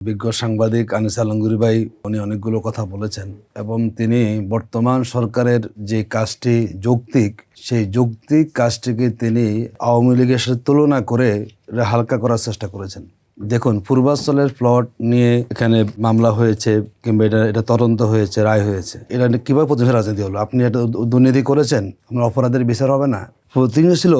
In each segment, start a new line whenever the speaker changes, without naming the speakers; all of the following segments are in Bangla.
বিজ্ঞ সাংবাদিক আনিস আলমগীর ভাই উনি অনেকগুলো কথা বলেছেন এবং তিনি বর্তমান সরকারের যে কাজটি যৌক্তিক সেই যৌক্তিক কাজটিকে তিনি আওয়ামী লীগের সাথে তুলনা করে হালকা করার চেষ্টা করেছেন। দেখুন, পূর্বাঞ্চলের প্লট নিয়ে এখানে মামলা হয়েছে কিংবা এটা তদন্ত হয়েছে, রায় হয়েছে। এটা কীভাবে প্রতিহিংসা রাজনীতি হলো? আপনি এটা দুর্নীতি করেছেন, আপনার অপরাধের বিচার হবে না? প্রতিহিংসা ছিল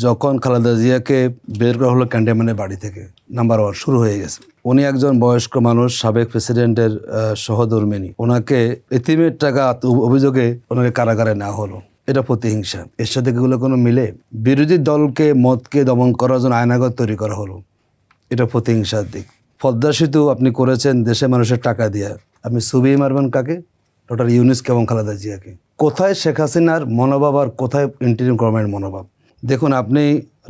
যখন খালেদা জিয়াকে বের করা হলো ক্যান্টনমেন্টের বাড়ি থেকে। নাম্বার 1 শুরু হয়ে গেছে। উনি একজন বয়স্ক মানুষ, সাবেক প্রেসিডেন্টের সহধর্মিণী। ওনাকে এতিমের টাকা অভিযোগে ওনাকে কারাগারে নেওয়া হলো। এটা প্রতিহিংসা। এর সাথে এগুলো কোনো মিলে? বিরোধী দলকে মতকে দমন করার জন্য আয়নাগর তৈরি করা হলো। এটা প্রতিহিংসার দিক। পদ্মা সেতু আপনি করেছেন দেশের মানুষের টাকা দিয়ে। আপনি ছবি মারবেন কাকে? ডক্টর ইউনূস এবং খালেদা জিয়াকে। কোথায় শেখ হাসিনার মনোভাব আর কোথায় ইন্টারিম গভর্নমেন্টের মনোভাব? দেখুন, আপনি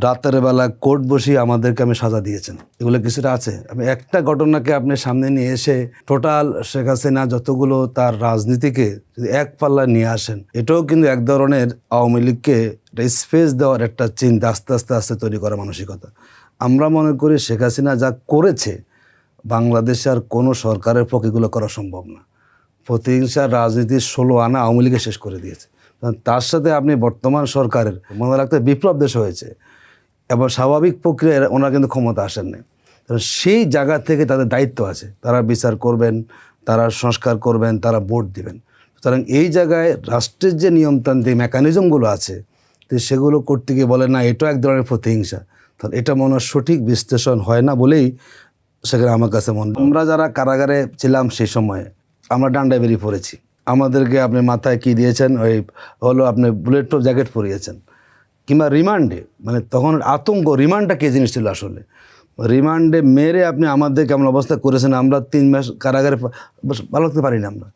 রাতের বেলা কোর্ট বসিয়ে আমাদেরকে সাজা দিয়েছেন, এগুলো কিছুটা আছে। আমি একটা ঘটনাকে আপনি সামনে নিয়ে এসে টোটাল শেখ হাসিনা যতগুলো তার রাজনীতিকে যদি এক পাল্লা নিয়ে আসেন, এটাও কিন্তু এক ধরনের আওয়ামী লীগকে একটা স্পেস দেওয়ার একটা চিন্তা আস্তে আস্তে আস্তে তৈরি করা মানসিকতা। আমরা মনে করি শেখ হাসিনা যা করেছে বাংলাদেশে আর কোনো সরকারের পক্ষে এগুলো করা সম্ভব না। প্রতিহিংসার রাজনীতির 16 আনা আওয়ামী লীগে শেষ করে দিয়েছে। তার সাথে আপনি বর্তমান সরকারের মনে রাখতে বিপ্লব দেশ হয়েছে এবং স্বাভাবিক প্রক্রিয়ায় ওনারা কিন্তু ক্ষমতা আসেননি। সেই জায়গা থেকে তাদের দায়িত্ব আছে, তারা বিচার করবেন, তারা সংস্কার করবেন, তারা ভোট দিবেন। সুতরাং এই জায়গায় রাষ্ট্রের যে নিয়মতান্ত্রিক মেকানিজমগুলো আছে সেগুলো করতে গিয়ে বলে না এটাও এক ধরনের প্রতিহিংসা। তাহলে এটা মনে হয় সঠিক বিশ্লেষণ হয় না বলেই সেখানে আমার কাছে মনে। আমরা যারা কারাগারে ছিলাম সেই সময়ে আমরা ডান্ডায় বেরিয়ে পড়েছি। আমাদেরকে আপনি মাথায় কি দিয়েছেন, ওই হলো আপনি বুলেট প্রুফ জ্যাকেট পরিয়েছেন। কিংবা রিমান্ডে, মানে তখন আতঙ্ক, রিমান্ডটা কে জিনিস ছিল আসলে? রিমান্ডে মেরে আপনি আমাদের কেমন অবস্থা করেছেন। আমরা 3 মাস কারাগারে ভালো করতে পারি না। আমরা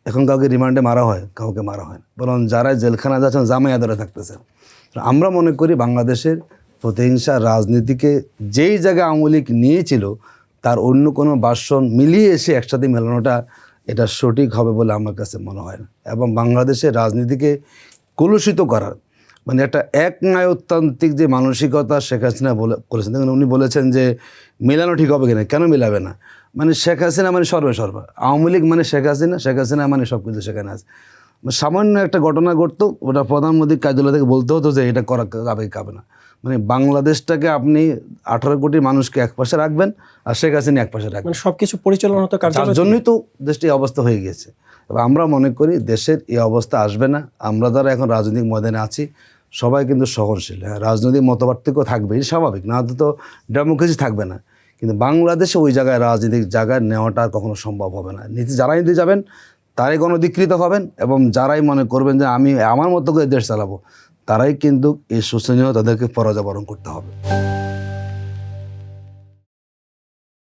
এখন কাউকে রিমান্ডে মারা হয়, কাউকে মারা হয় না, বরং যারা জেলখানা যাচ্ছেন জামাই আদরে থাকতেছেন। আমরা মনে করি বাংলাদেশের প্রতিহিংসা রাজনীতিকে যেই জায়গায় আওয়ামী লীগ নিয়েছিল তার অন্য কোনো ভার্সন মিলিয়ে এসে একসাথে মেলানোটা এটা সঠিক হবে বলে আমার কাছে মনে হয় না। এবং বাংলাদেশের রাজনীতিকে কলুষিত করার মানে একটা একনায়কতান্ত্রিক যে মানসিকতা শেখ হাসিনা করেছেন। দেখুন, উনি বলেছেন যে মেলানো ঠিক হবে কিনা, কেন মেলাবে না? মানে শেখ হাসিনা মানে সর্বা, আওয়ামী লীগ মানে শেখ হাসিনা, শেখ হাসিনা মানে সব কিছু সেখানে আছে। সামান্য একটা ঘটনা ঘটতো, ওটা প্রধানমন্ত্রী কার্যালয় থেকে বলতে হতো যে এটা করা কাবে না। মানে বাংলাদেশটাকে আপনি 18 কোটি মানুষকে এক পাশে রাখবেন আর শেখ হাসিনা এক পাশে রাখবেন,
সবকিছু পরিচালনা হতো
তার জন্যই তো দেশটি অবস্থা হয়ে গেছে। এবং আমরা মনে করি দেশের এই অবস্থা আসবে না। আমরা যারা এখন রাজনৈতিক ময়দানে আছি সবাই কিন্তু সহনশীল। হ্যাঁ, রাজনৈতিক মতপার্থক্য থাকবে, এটা স্বাভাবিক, না তো ডেমোক্রেসি থাকবে না। কিন্তু বাংলাদেশে ওই জায়গায় রাজনৈতিক জায়গায় নেওয়াটা আর কখনো সম্ভব হবে না। যারাই নিতে যাবেন তারাই গণধিকৃত হবেন এবং যারাই মনে করবেন যে আমি আমার মতো করে দেশ চালাবো তারাই কিন্তু এই শোষণীয় তাদেরকে পরাজয় বরণ করতে হবে।